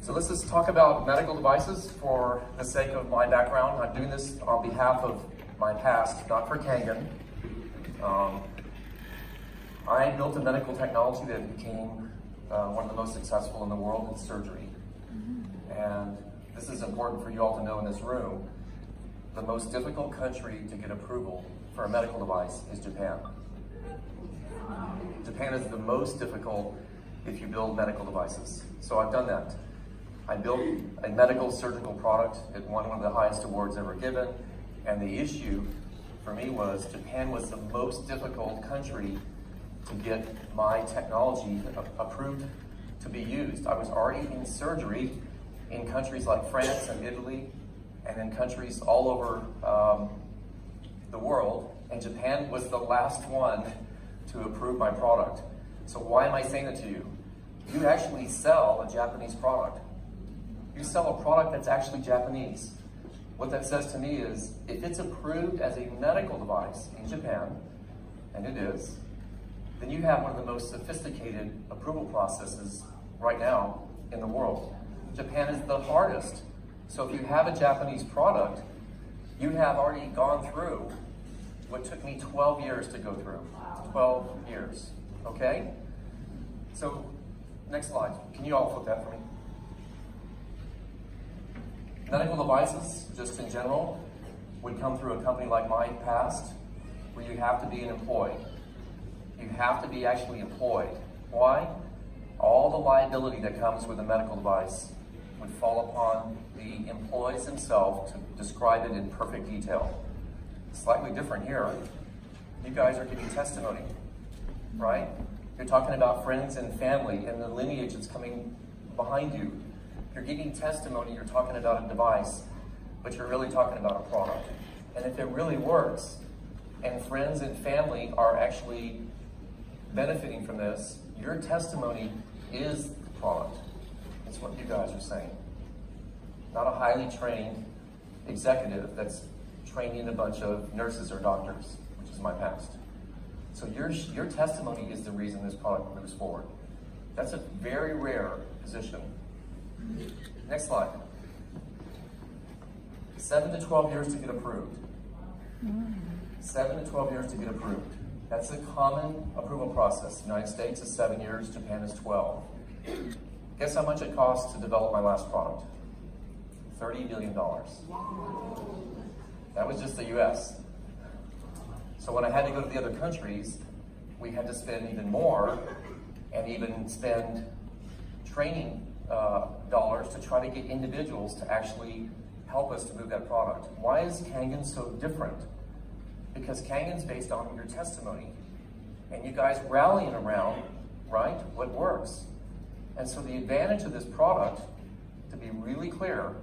So let's just talk about medical devices for the sake of my background. I'm doing this on behalf of my past, not for Kangen. I built a medical technology that became one of the most successful in the world in surgery. And this is important for you all to know in this room. The most difficult country to get approval for a medical device is Japan. Japan is the most difficult if you build medical devices. So I've done that. I built a medical surgical product. It won one of the highest awards ever given. And the issue for me was Japan was the most difficult country to get my technology approved to be used. I was already in surgery in countries like France and Italy and in countries all over the world. And Japan was the last one to approve my product. So why am I saying that to you? You actually sell a Japanese product. You sell a product that's actually Japanese. What that says to me is, if it's approved as a medical device in Japan, and it is, then you have one of the most sophisticated approval processes right now in the world. Japan is the hardest. So if you have a Japanese product, you have already gone through what took me 12 years to go through. 12 years, okay? So, next slide. Can you all flip that for me? Medical devices, just in general, would come through a company like mine past, where you have to be an employee. You have to be actually employed. Why? All the liability that comes with a medical device would fall upon the employees themselves to describe it in perfect detail. Slightly different here. You guys are giving testimony, right? You're talking about friends and family and the lineage that's coming behind you. You're giving testimony, you're talking about a device, but you're really talking about a product. And if it really works, and friends and family are actually benefiting from this, your testimony is the product. That's what you guys are saying. Not a highly trained executive that's training a bunch of nurses or doctors, which is my past. So your testimony is the reason this product moves forward. That's a very rare position. Next slide. 7 to 12 years to get approved. 7 to 12 years to get approved. That's a common approval process. The United States is 7 years, Japan is 12. Guess how much it cost to develop my last product? $30 million. That was just the US. So when I had to go to the other countries, we had to spend even more and even spend training dollars to try to get individuals to actually help us to move that product. Why is Kangen so different? Because Kangen's based on your testimony and you guys rallying around, right, what works. And so the advantage of this product, to be really clear,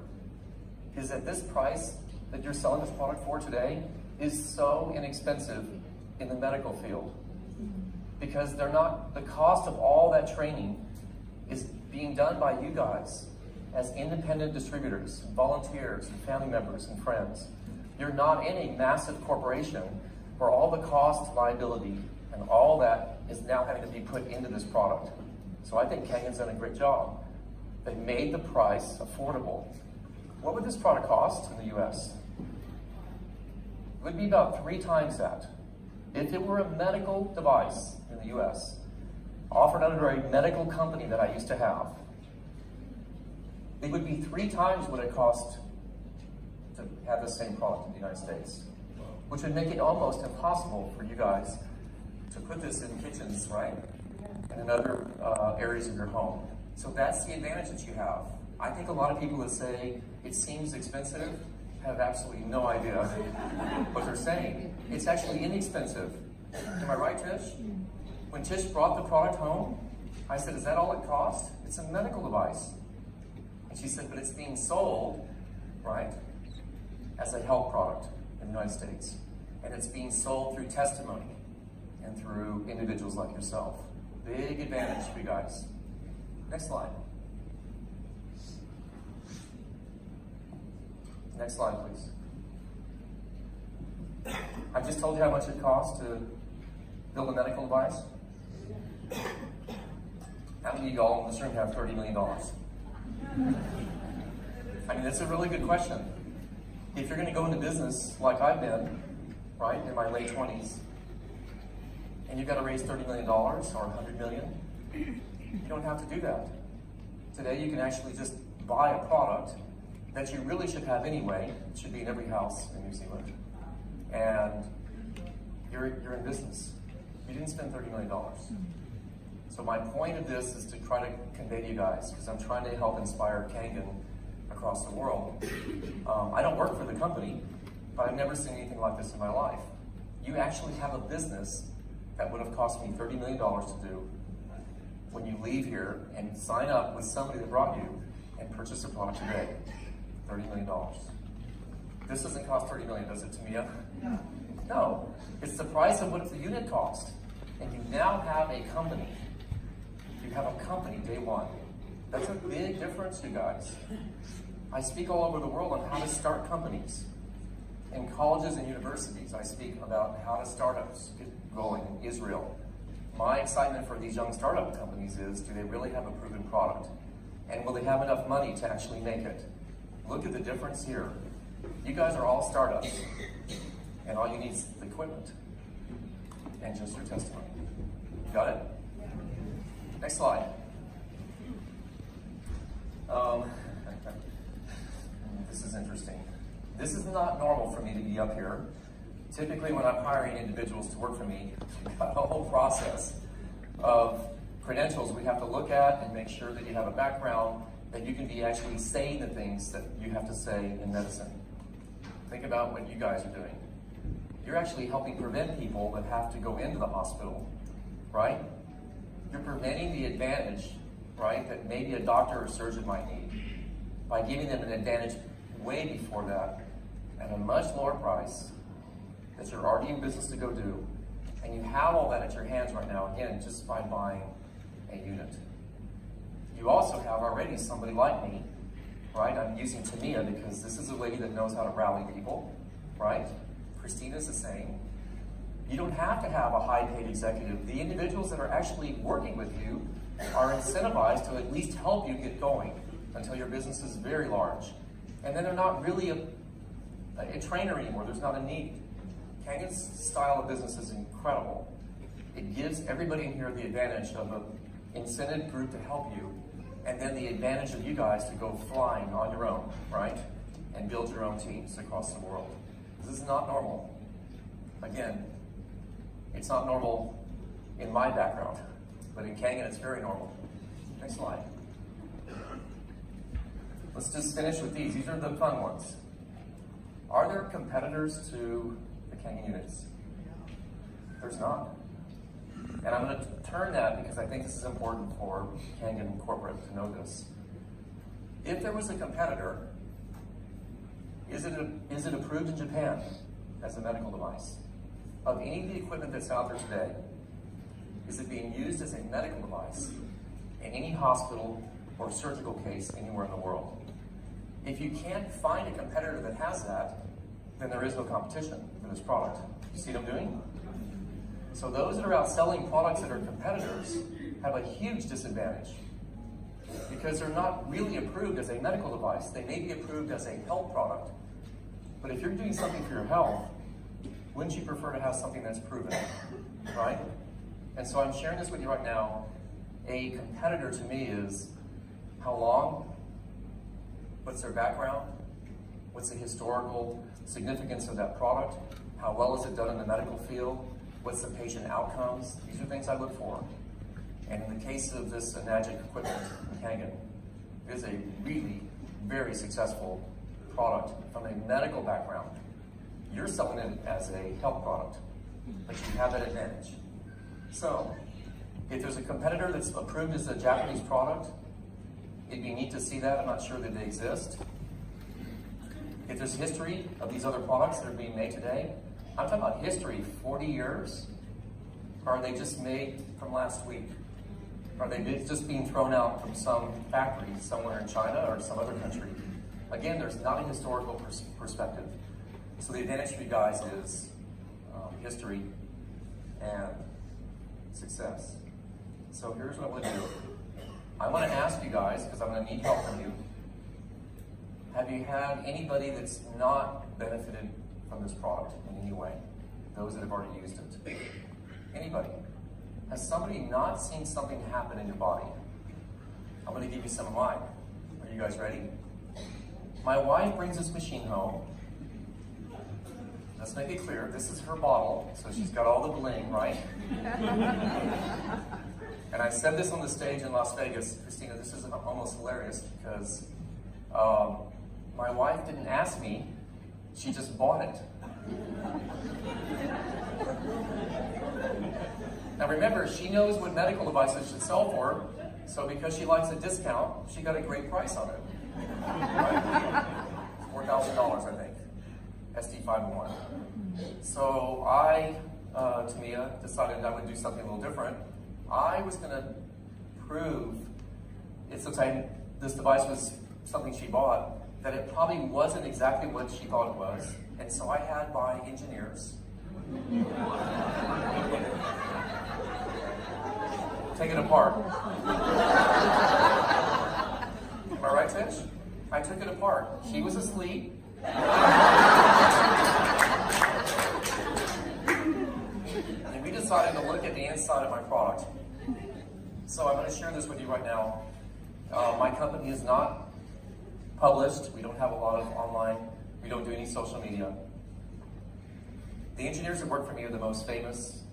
is that this price that you're selling this product for today is so inexpensive in the medical field. Because the cost of all that training is being done by you guys as independent distributors, volunteers, and family members and friends. You're not in a massive corporation where all the cost, liability, and all that is now having to be put into this product. So I think Kangen's done a great job. They made the price affordable. What would this product cost in the US? It would be about 3 times that. If it were a medical device in the US, offered under a medical company that I used to have, it would be 3 times what it cost to have the same product in the United States, which would make it almost impossible for you guys to put this in kitchens, right? And in other areas of your home. So that's the advantage that you have. I think a lot of people that say it seems expensive have absolutely no idea what they're saying. It's actually inexpensive. Am I right, Tish? When Tish brought the product home, I said, is that all it cost? It's a medical device. And she said, but it's being sold, right, as a health product in the United States. And it's being sold through testimony and through individuals like yourself. Big advantage for you guys. Next slide. Next slide, please. I just told you how much it costs to build a medical device. How many of y'all in this room have $30 million? I mean, that's a really good question. If you're going to go into business like I've been, right, in my late 20s, and you've got to raise $30 million or $100 million, you don't have to do that. Today, you can actually just buy a product that you really should have anyway. It should be in every house in New Zealand. And you're in business. You didn't spend $30 million. So my point of this is to try to convey to you guys, because I'm trying to help inspire Kangen across the world. I don't work for the company, but I've never seen anything like this in my life. You actually have a business that would have cost me $30 million to do when you leave here and sign up with somebody that brought you and purchase a product today. $30 million. This doesn't cost $30 million, does it, Tamia? No. No. It's the price of what the unit cost. And you now have a company. You have a company day one. That's a big difference, you guys. I speak all over the world on how to start companies. In colleges and universities, I speak about how to startups get going in Israel. My excitement for these young startup companies is, do they really have a proven product? And will they have enough money to actually make it? Look at the difference here. You guys are all startups, and all you need is the equipment and just your testimony. You got it? Next slide. This is interesting. This is not normal for me to be up here. Typically, when I'm hiring individuals to work for me, we've got a whole process of credentials we have to look at and make sure that you have a background, that you can be actually saying the things that you have to say in medicine. Think about what you guys are doing. You're actually helping prevent people that have to go into the hospital, right? You're preventing the advantage, right, that maybe a doctor or surgeon might need by giving them an advantage way before that at a much lower price that you're already in business to go do. And you have all that at your hands right now, again, just by buying a unit. You also have already somebody like me, right? I'm using Tamia because this is a lady that knows how to rally people, right? Christina's the same. You don't have to have a high-paid executive. The individuals that are actually working with you are incentivized to at least help you get going until your business is very large. And then they're not really a trainer anymore. There's not a need. Kangen's style of business is incredible. It gives everybody in here the advantage of an incented group to help you, and then the advantage of you guys to go flying on your own, right? And build your own teams across the world. This is not normal. Again, it's not normal in my background, but in Kangen it's very normal. Next slide. Let's just finish with these. These are the fun ones. Are there competitors to the Kangen units? There's not. And I'm going to turn that because I think this is important for Kangen corporate to know this. If there was a competitor, is it approved in Japan as a medical device? Of any of the equipment that's out there today, is it being used as a medical device in any hospital or surgical case anywhere in the world? If you can't find a competitor that has that, then there is no competition for this product. You see what I'm doing? So those that are out selling products that are competitors have a huge disadvantage because they're not really approved as a medical device. They may be approved as a health product. But if you're doing something for your health, wouldn't you prefer to have something that's proven, right? And so I'm sharing this with you right now. A competitor to me is how long, what's their background, what's the historical significance of that product, how well is it done in the medical field, what's the patient outcomes. These are things I look for. And in the case of this Enagic equipment in Kangen, it is a really very successful product from a medical background. You're selling it as a health product, but you have that advantage. So, if there's a competitor that's approved as a Japanese product, it'd be neat to see that. I'm not sure that they exist. If there's history of these other products that are being made today, I'm talking about history, 40 years, or are they just made from last week? Are they just being thrown out from some factory somewhere in China or some other country? Again, there's not a historical perspective. So the advantage for you guys is history and success. So here's what I'm going to do. I want to ask you guys, because I'm going to need help from you. Have you had anybody that's not benefited from this product in any way? Those that have already used it. Anybody? Has somebody not seen something happen in your body? I'm going to give you some of mine. Are you guys ready? My wife brings this machine home. Let's make it clear, this is her bottle, so she's got all the bling, right? And I said this on the stage in Las Vegas. Christina, this is almost hilarious because my wife didn't ask me, she just bought it. Now remember, she knows what medical devices should sell for, so because she likes a discount, she got a great price on it. Right? $4,000, I think. SD501. So I, Tamia, decided I would do something a little different. I was going to prove, since this device was something she bought, that it probably wasn't exactly what she thought it was. And so I had my engineers take it apart. Am I right, Tish? I took it apart. She was asleep. And we decided to look at the inside of my product. So I'm going to share this with you right now. My company is not published. We don't have a lot of online. We don't do any social media. The engineers that work for me are the most famous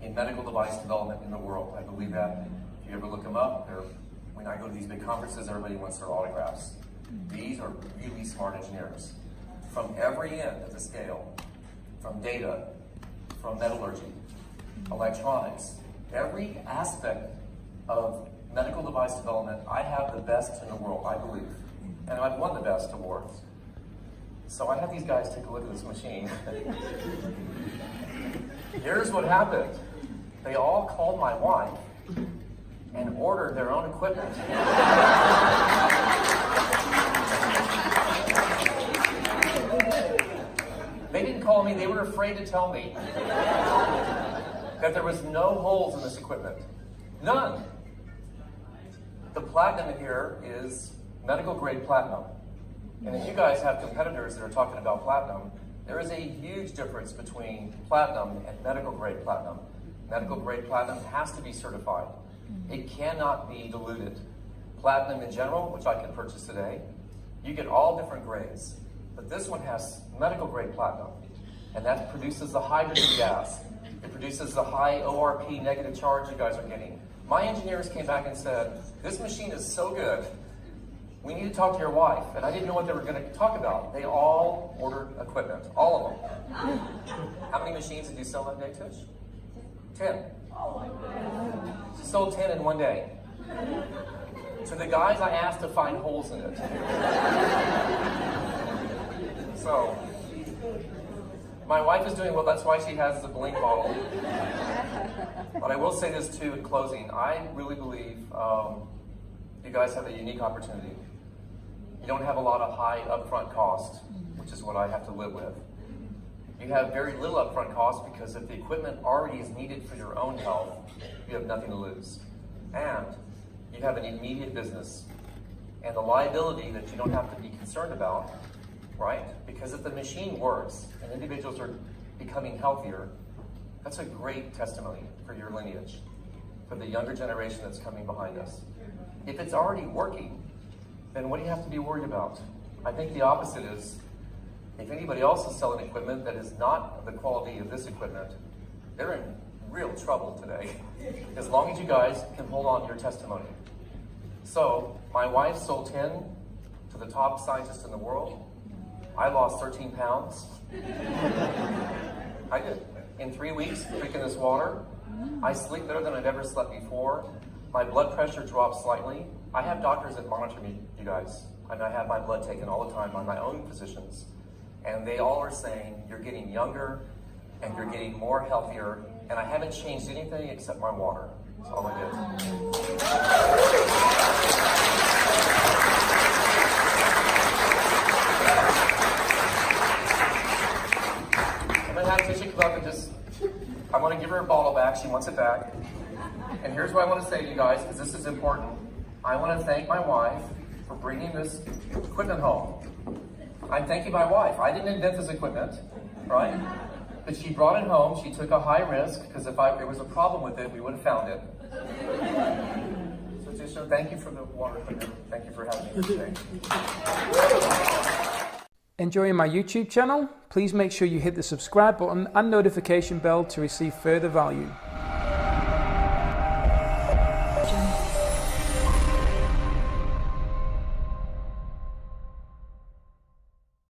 in medical device development in the world. I believe that. If you ever look them up, when I go to these big conferences, everybody wants their autographs. These are really smart engineers. From every end of the scale, from data, from metallurgy, electronics, every aspect of medical device development, I have the best in the world, I believe. And I've won the best awards. So I had these guys take a look at this machine. Here's what happened. They all called my wife and ordered their own equipment. They didn't call me, they were afraid to tell me that there was no holes in this equipment. None. The platinum in here is medical grade platinum. And if you guys have competitors that are talking about platinum, there is a huge difference between platinum and medical grade platinum. Medical grade platinum has to be certified. It cannot be diluted. Platinum in general, which I can purchase today, you get all different grades. But this one has medical grade platinum, and that produces the hydrogen gas. It produces the high ORP negative charge you guys are getting. My engineers came back and said, this machine is so good, we need to talk to your wife. And I didn't know what they were going to talk about. They all ordered equipment, all of them. How many machines did you sell that day, Tish? 10. She sold 10 in one day. To the guys I asked to find holes in it. So, my wife is doing well, that's why she has the bling bottle. But I will say this too in closing. I really believe you guys have a unique opportunity. You don't have a lot of high upfront cost, which is what I have to live with. You have very little upfront cost because if the equipment already is needed for your own health, you have nothing to lose. And you have an immediate business. And the liability that you don't have to be concerned about, right? Because if the machine works and individuals are becoming healthier, that's a great testimony for your lineage, for the younger generation that's coming behind us. If it's already working, then what do you have to be worried about? I think the opposite is, if anybody else is selling equipment that is not the quality of this equipment, they're in real trouble today, as long as you guys can hold on to your testimony. So, my wife sold 10 to the top scientists in the world. I lost 13 pounds. I did. In 3 weeks, drinking this water, I sleep better than I've ever slept before. My blood pressure dropped slightly. I have doctors that monitor me, you guys. And I have my blood taken all the time by my own physicians. And they all are saying, you're getting younger and you're getting more healthier. And I haven't changed anything except my water. That's all I did. I'm going to have Tisha come up and just, I want to give her a bottle back. She wants it back. And here's what I want to say to you guys, because this is important. I want to thank my wife for bringing this equipment home. I'm thanking my wife. I didn't invent this equipment, right? But she brought it home. She took a high risk, because if there was a problem with it, we would have found it. So thank you for the water equipment. Thank you for having me today. Enjoying my YouTube channel? Please make sure you hit the subscribe button and notification bell to receive further value.